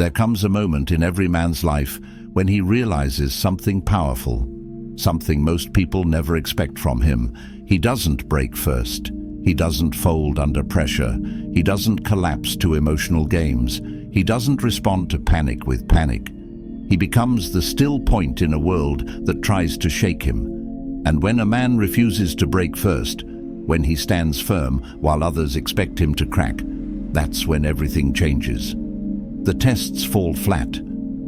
There comes a moment in every man's life when he realizes something powerful, something most people never expect from him. He doesn't break first. He doesn't fold under pressure. He doesn't collapse to emotional games. He doesn't respond to panic with panic. He becomes the still point in a world that tries to shake him. And when a man refuses to break first, when he stands firm while others expect him to crack, that's when everything changes. The tests fall flat.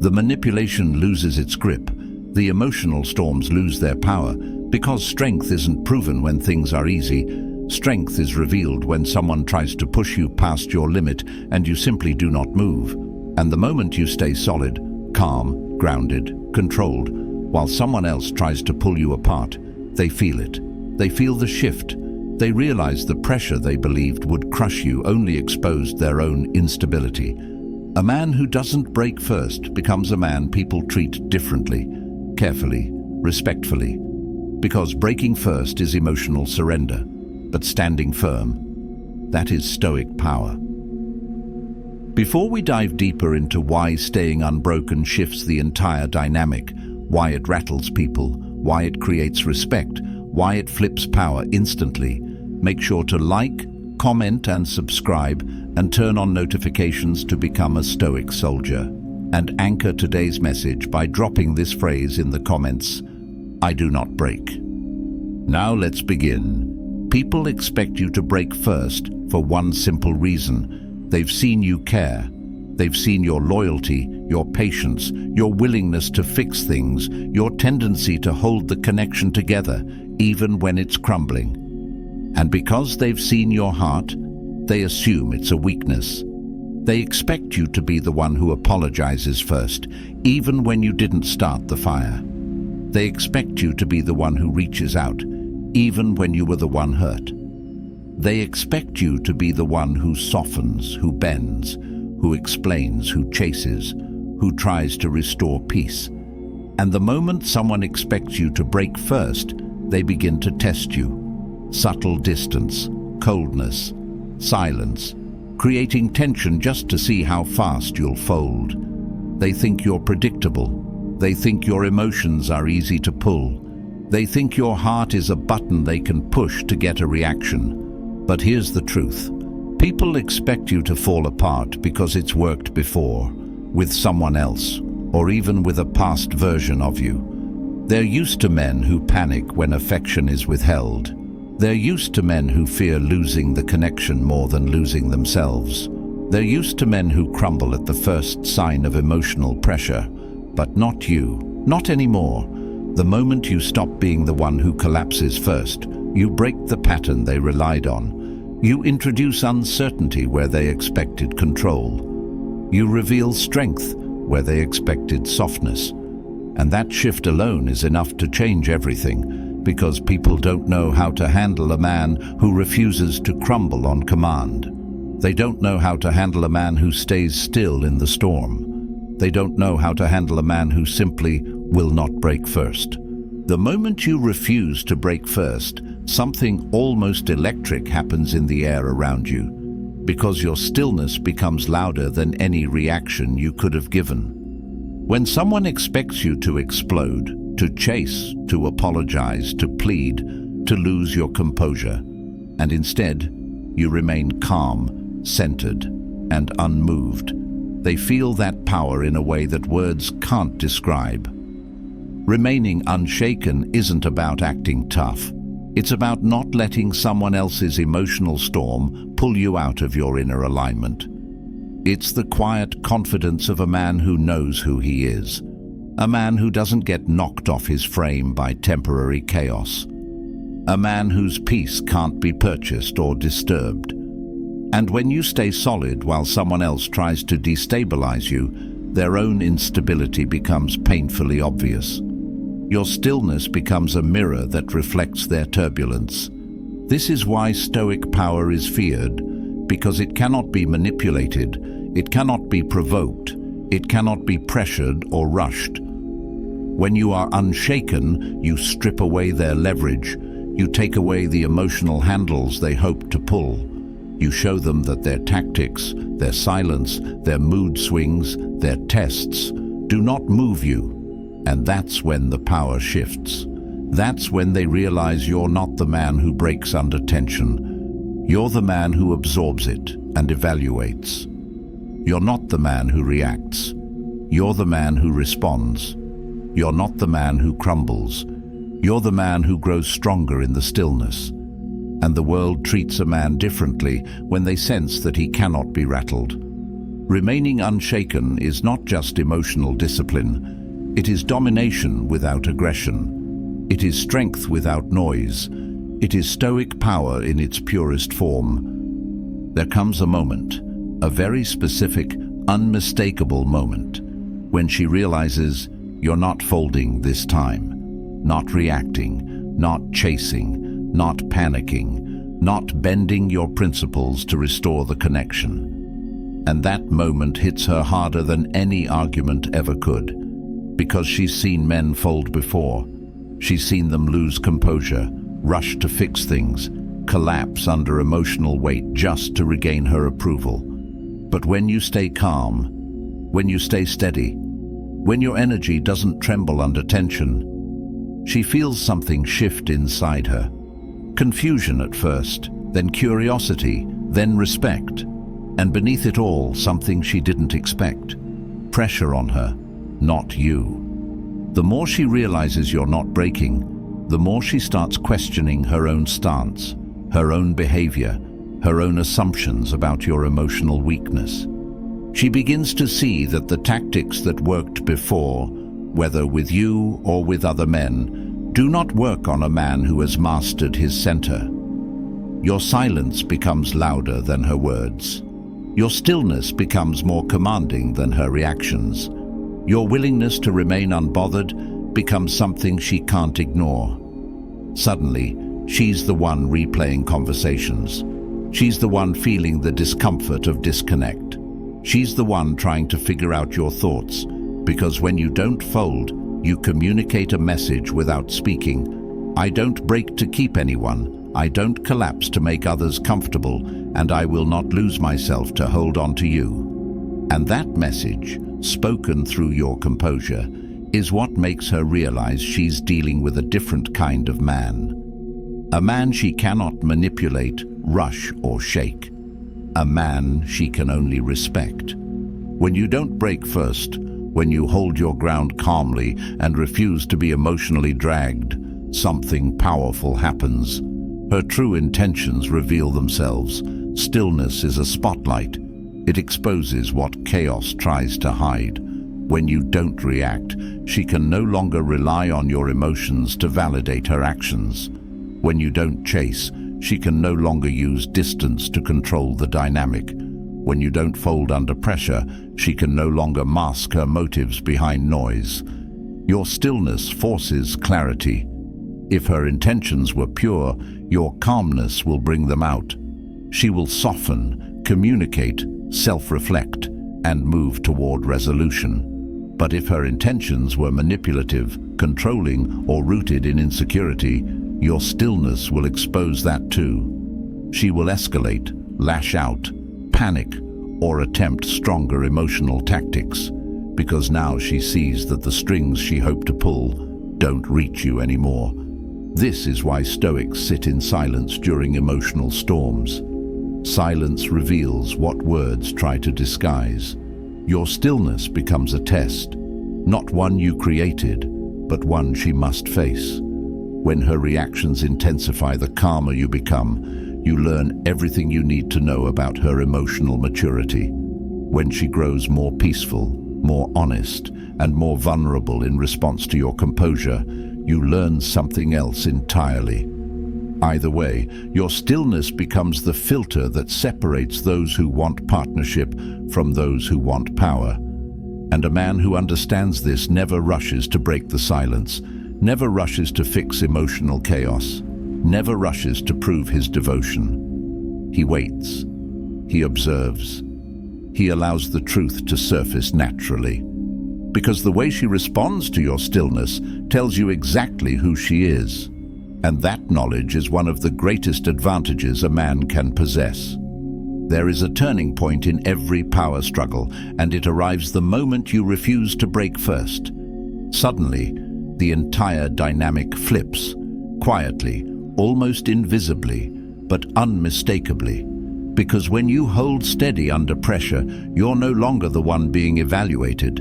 The manipulation loses its grip. The emotional storms lose their power, because strength isn't proven when things are easy. Strength is revealed when someone tries to push you past your limit and you simply do not move. And the moment you stay solid, calm, grounded, controlled, while someone else tries to pull you apart, they feel it. They feel the shift. They realize the pressure they believed would crush you only exposed their own instability. A man who doesn't break first becomes a man people treat differently, carefully, respectfully. Because breaking first is emotional surrender, but standing firm, that is stoic power. Before we dive deeper into why staying unbroken shifts the entire dynamic, why it rattles people, why it creates respect, why it flips power instantly, make sure to like, comment and subscribe, and turn on notifications to become a stoic soldier. And anchor today's message by dropping this phrase in the comments: I do not break. Now let's begin. People expect you to break first for one simple reason. They've seen you care. They've seen your loyalty, your patience, your willingness to fix things, your tendency to hold the connection together, even when it's crumbling. And because they've seen your heart, they assume it's a weakness. They expect you to be the one who apologizes first, even when you didn't start the fire. They expect you to be the one who reaches out, even when you were the one hurt. They expect you to be the one who softens, who bends, who explains, who chases, who tries to restore peace. And the moment someone expects you to break first, they begin to test you. Subtle distance, coldness, silence, creating tension just to see how fast you'll fold. They think you're predictable. They think your emotions are easy to pull. They think your heart is a button they can push to get a reaction. But here's the truth. People expect you to fall apart because it's worked before, with someone else, or even with a past version of you. They're used to men who panic when affection is withheld. They're used to men who fear losing the connection more than losing themselves. They're used to men who crumble at the first sign of emotional pressure. But not you. Not anymore. The moment you stop being the one who collapses first, you break the pattern they relied on. You introduce uncertainty where they expected control. You reveal strength where they expected softness. And that shift alone is enough to change everything, because people don't know how to handle a man who refuses to crumble on command. They don't know how to handle a man who stays still in the storm. They don't know how to handle a man who simply will not break first. The moment you refuse to break first, something almost electric happens in the air around you, because your stillness becomes louder than any reaction you could have given. When someone expects you to explode, to chase, to apologize, to plead, to lose your composure, and instead you remain calm, centered, and unmoved, they feel that power in a way that words can't describe. Remaining unshaken isn't about acting tough. It's about not letting someone else's emotional storm pull you out of your inner alignment. It's the quiet confidence of a man who knows who he is. A man who doesn't get knocked off his frame by temporary chaos. A man whose peace can't be purchased or disturbed. And when you stay solid while someone else tries to destabilize you, their own instability becomes painfully obvious. Your stillness becomes a mirror that reflects their turbulence. This is why stoic power is feared, because it cannot be manipulated, it cannot be provoked, it cannot be pressured or rushed. When you are unshaken, you strip away their leverage, you take away the emotional handles they hope to pull. You show them that their tactics, their silence, their mood swings, their tests do not move you. And that's when the power shifts. That's when they realize you're not the man who breaks under tension. You're the man who absorbs it and evaluates. You're not the man who reacts. You're the man who responds. You're not the man who crumbles. You're the man who grows stronger in the stillness. And the world treats a man differently when they sense that he cannot be rattled. Remaining unshaken is not just emotional discipline. It is domination without aggression. It is strength without noise. It is stoic power in its purest form. There comes a moment, a very specific, unmistakable moment, when she realizes you're not folding this time, not reacting, not chasing, not panicking, not bending your principles to restore the connection. And that moment hits her harder than any argument ever could, because she's seen men fold before. She's seen them lose composure, rush to fix things, collapse under emotional weight just to regain her approval. But when you stay calm, when you stay steady, when your energy doesn't tremble under tension, she feels something shift inside her. Confusion at first, then curiosity, then respect, and beneath it all, something she didn't expect. Pressure on her, not you. The more she realizes you're not breaking, the more she starts questioning her own stance, her own behavior, her own assumptions about your emotional weakness. She begins to see that the tactics that worked before, whether with you or with other men, do not work on a man who has mastered his center. Your silence becomes louder than her words. Your stillness becomes more commanding than her reactions. Your willingness to remain unbothered becomes something she can't ignore. Suddenly, she's the one replaying conversations. She's the one feeling the discomfort of disconnect. She's the one trying to figure out your thoughts, because when you don't fold, you communicate a message without speaking. I don't break to keep anyone. I don't collapse to make others comfortable, and I will not lose myself to hold on to you. And that message, spoken through your composure, is what makes her realize she's dealing with a different kind of man. A man she cannot manipulate, rush, or shake. A man she can only respect. When you don't break first, when you hold your ground calmly and refuse to be emotionally dragged, something powerful happens. Her true intentions reveal themselves. Stillness is a spotlight. It exposes what chaos tries to hide. When you don't react, she can no longer rely on your emotions to validate her actions. When you don't chase, she can no longer use distance to control the dynamic. When you don't fold under pressure, she can no longer mask her motives behind noise. Your stillness forces clarity. If her intentions were pure, your calmness will bring them out. She will soften, communicate, self-reflect, and move toward resolution. But if her intentions were manipulative, controlling, or rooted in insecurity, your stillness will expose that too. She will escalate, lash out, panic, or attempt stronger emotional tactics, because now she sees that the strings she hoped to pull don't reach you anymore. This is why Stoics sit in silence during emotional storms. Silence reveals what words try to disguise. Your stillness becomes a test, not one you created, but one she must face. When her reactions intensify, the calmer you become, you learn everything you need to know about her emotional maturity. When she grows more peaceful, more honest, and more vulnerable in response to your composure, you learn something else entirely. Either way, your stillness becomes the filter that separates those who want partnership from those who want power. And a man who understands this never rushes to break the silence, never rushes to fix emotional chaos, never rushes to prove his devotion. He waits. He observes. He allows the truth to surface naturally. Because the way she responds to your stillness tells you exactly who she is. And that knowledge is one of the greatest advantages a man can possess. There is a turning point in every power struggle, and it arrives the moment you refuse to break first. Suddenly, the entire dynamic flips, quietly, almost invisibly, but unmistakably. Because when you hold steady under pressure, you're no longer the one being evaluated.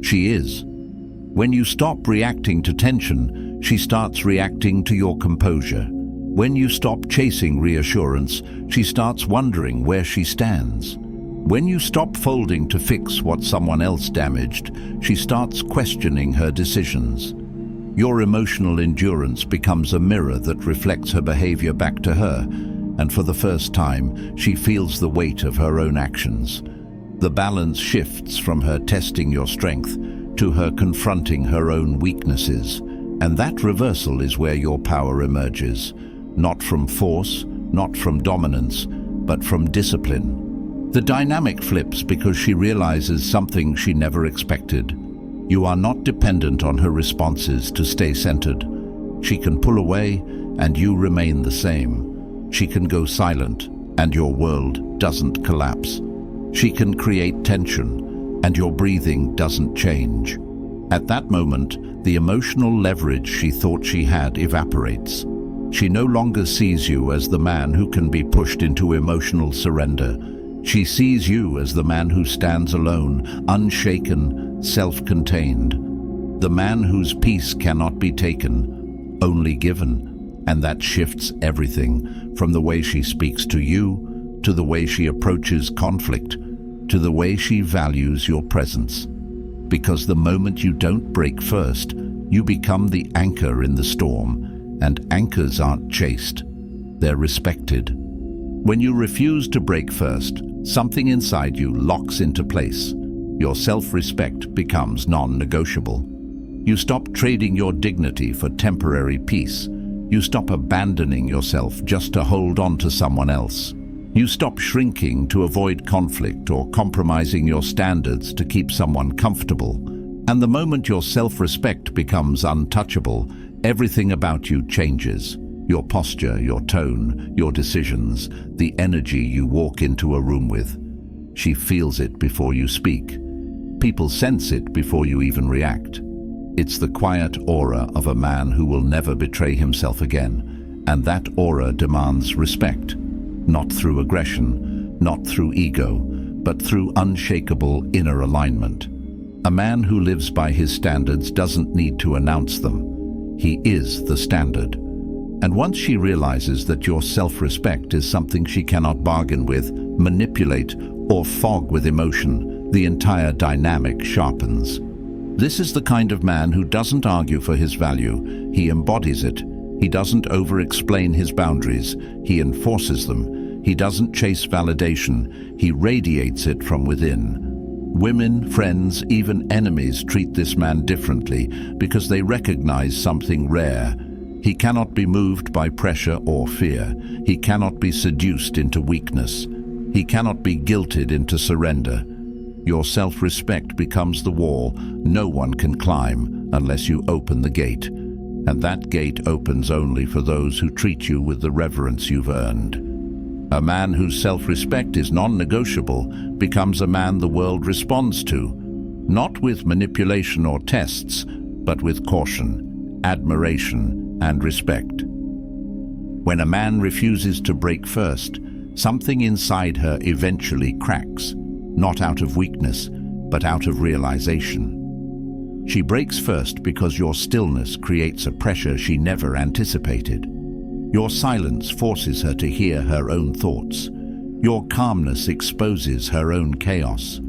She is. When you stop reacting to tension, she starts reacting to your composure. When you stop chasing reassurance, she starts wondering where she stands. When you stop folding to fix what someone else damaged, she starts questioning her decisions. Your emotional endurance becomes a mirror that reflects her behavior back to her, and for the first time, she feels the weight of her own actions. The balance shifts from her testing your strength to her confronting her own weaknesses, and that reversal is where your power emerges. Not from force, not from dominance, but from discipline. The dynamic flips because she realizes something she never expected. You are not dependent on her responses to stay centered. She can pull away, and you remain the same. She can go silent, and your world doesn't collapse. She can create tension, and your breathing doesn't change. At that moment, the emotional leverage she thought she had evaporates. She no longer sees you as the man who can be pushed into emotional surrender. She sees you as the man who stands alone, unshaken, self-contained. The man whose peace cannot be taken, only given. And that shifts everything, from the way she speaks to you, to the way she approaches conflict, to the way she values your presence. Because the moment you don't break first, you become the anchor in the storm. And anchors aren't chased, they're respected. When you refuse to break first, something inside you locks into place. Your self-respect becomes non-negotiable. You stop trading your dignity for temporary peace. You stop abandoning yourself just to hold on to someone else. You stop shrinking to avoid conflict or compromising your standards to keep someone comfortable. And the moment your self-respect becomes untouchable, everything about you changes. Your posture, your tone, your decisions, the energy you walk into a room with. She feels it before you speak. People sense it before you even react. It's the quiet aura of a man who will never betray himself again. And that aura demands respect. Not through aggression, not through ego, but through unshakable inner alignment. A man who lives by his standards doesn't need to announce them. He is the standard. And once she realizes that your self-respect is something she cannot bargain with, manipulate, or fog with emotion, the entire dynamic sharpens. This is the kind of man who doesn't argue for his value. He embodies it. He doesn't over-explain his boundaries. He enforces them. He doesn't chase validation. He radiates it from within. Women, friends, even enemies treat this man differently because they recognize something rare. He cannot be moved by pressure or fear. He cannot be seduced into weakness. He cannot be guilted into surrender. Your self-respect becomes the wall no one can climb unless you open the gate. And that gate opens only for those who treat you with the reverence you've earned. A man whose self-respect is non-negotiable becomes a man the world responds to, not with manipulation or tests, but with caution, admiration, and respect. When a man refuses to break first, something inside her eventually cracks, not out of weakness, but out of realization. She breaks first because your stillness creates a pressure she never anticipated. Your silence forces her to hear her own thoughts. Your calmness exposes her own chaos.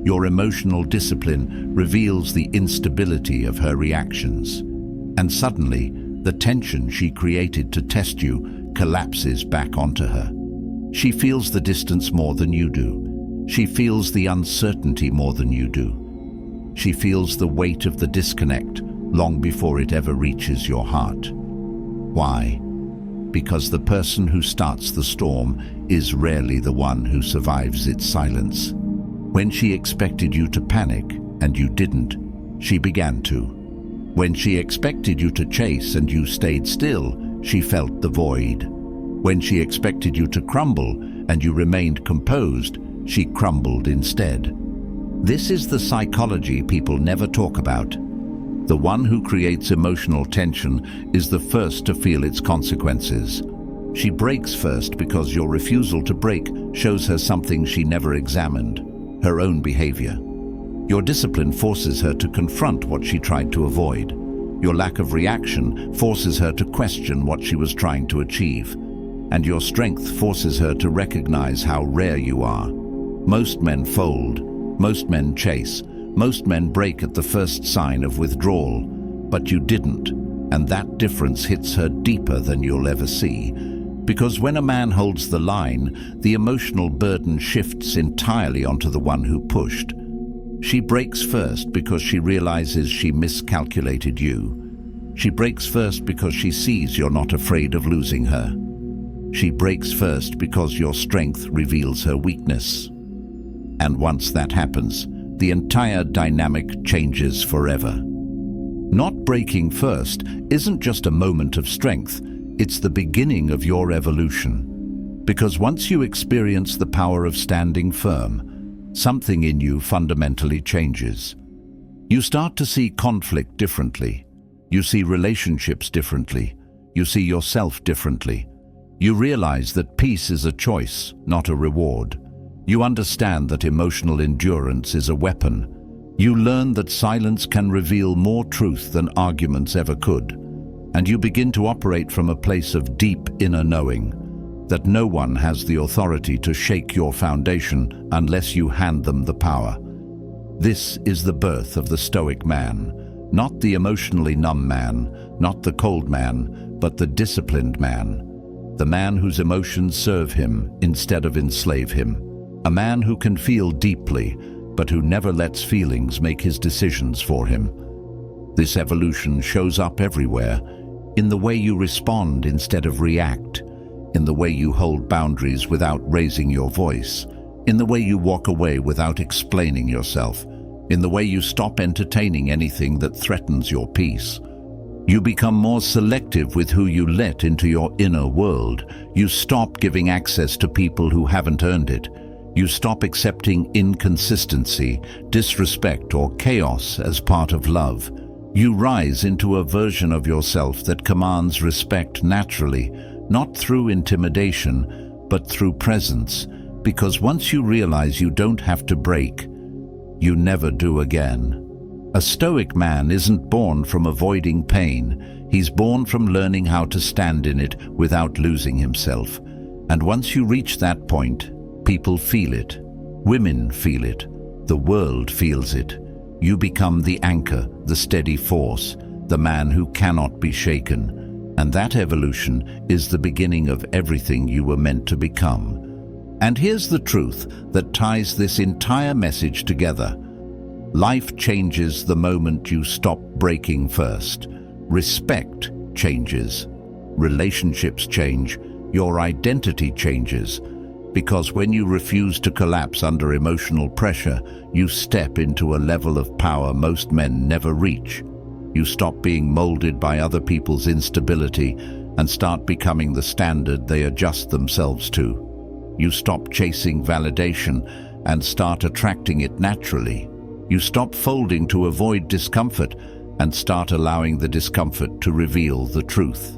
Your emotional discipline reveals the instability of her reactions. And suddenly, the tension she created to test you collapses back onto her. She feels the distance more than you do. She feels the uncertainty more than you do. She feels the weight of the disconnect long before it ever reaches your heart. Why? Because the person who starts the storm is rarely the one who survives its silence. When she expected you to panic and you didn't, she began to. When she expected you to chase and you stayed still, she felt the void. When she expected you to crumble and you remained composed, she crumbled instead. This is the psychology people never talk about. The one who creates emotional tension is the first to feel its consequences. She breaks first because your refusal to break shows her something she never examined, her own behavior. Your discipline forces her to confront what she tried to avoid. Your lack of reaction forces her to question what she was trying to achieve. And your strength forces her to recognize how rare you are. Most men fold, most men chase, most men break at the first sign of withdrawal, but you didn't, and that difference hits her deeper than you'll ever see. Because when a man holds the line, the emotional burden shifts entirely onto the one who pushed. She breaks first because she realizes she miscalculated you. She breaks first because she sees you're not afraid of losing her. She breaks first because your strength reveals her weakness. And once that happens, the entire dynamic changes forever. Not breaking first isn't just a moment of strength, it's the beginning of your evolution. Because once you experience the power of standing firm, something in you fundamentally changes. You start to see conflict differently. You see relationships differently. You see yourself differently. You realize that peace is a choice, not a reward. You understand that emotional endurance is a weapon. You learn that silence can reveal more truth than arguments ever could. And you begin to operate from a place of deep inner knowing, that no one has the authority to shake your foundation unless you hand them the power. This is the birth of the Stoic man, not the emotionally numb man, not the cold man, but the disciplined man. The man whose emotions serve him instead of enslave him. A man who can feel deeply, but who never lets feelings make his decisions for him. This evolution shows up everywhere, in the way you respond instead of react, in the way you hold boundaries without raising your voice, in the way you walk away without explaining yourself, in the way you stop entertaining anything that threatens your peace. You become more selective with who you let into your inner world. You stop giving access to people who haven't earned it. You stop accepting inconsistency, disrespect, or chaos as part of love. You rise into a version of yourself that commands respect naturally, not through intimidation, but through presence, because once you realize you don't have to break, you never do again. A Stoic man isn't born from avoiding pain. He's born from learning how to stand in it without losing himself. And once you reach that point, people feel it. Women feel it. The world feels it. You become the anchor, the steady force, the man who cannot be shaken. And that evolution is the beginning of everything you were meant to become. And here's the truth that ties this entire message together. Life changes the moment you stop breaking first. Respect changes. Relationships change. Your identity changes. Because when you refuse to collapse under emotional pressure, you step into a level of power most men never reach. You stop being molded by other people's instability and start becoming the standard they adjust themselves to. You stop chasing validation and start attracting it naturally. You stop folding to avoid discomfort and start allowing the discomfort to reveal the truth.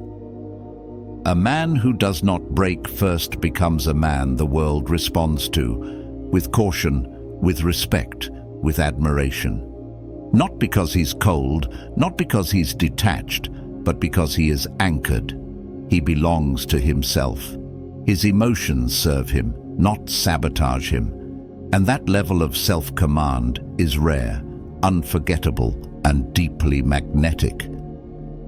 A man who does not break first becomes a man the world responds to, with caution, with respect, with admiration. Not because he's cold, not because he's detached, but because he is anchored. He belongs to himself. His emotions serve him, not sabotage him. And that level of self-command is rare, unforgettable, and deeply magnetic.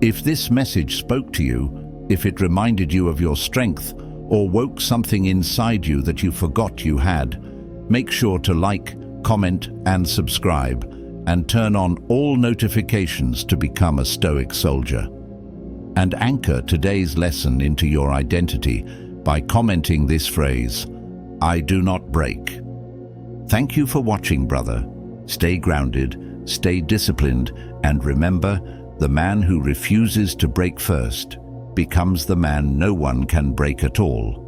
If this message spoke to you, if it reminded you of your strength, or woke something inside you that you forgot you had, make sure to like, comment, and subscribe, and turn on all notifications to become a Stoic soldier. And anchor today's lesson into your identity by commenting this phrase, "I do not break." Thank you for watching, brother. Stay grounded, stay disciplined, and remember, the man who refuses to break first becomes the man no one can break at all.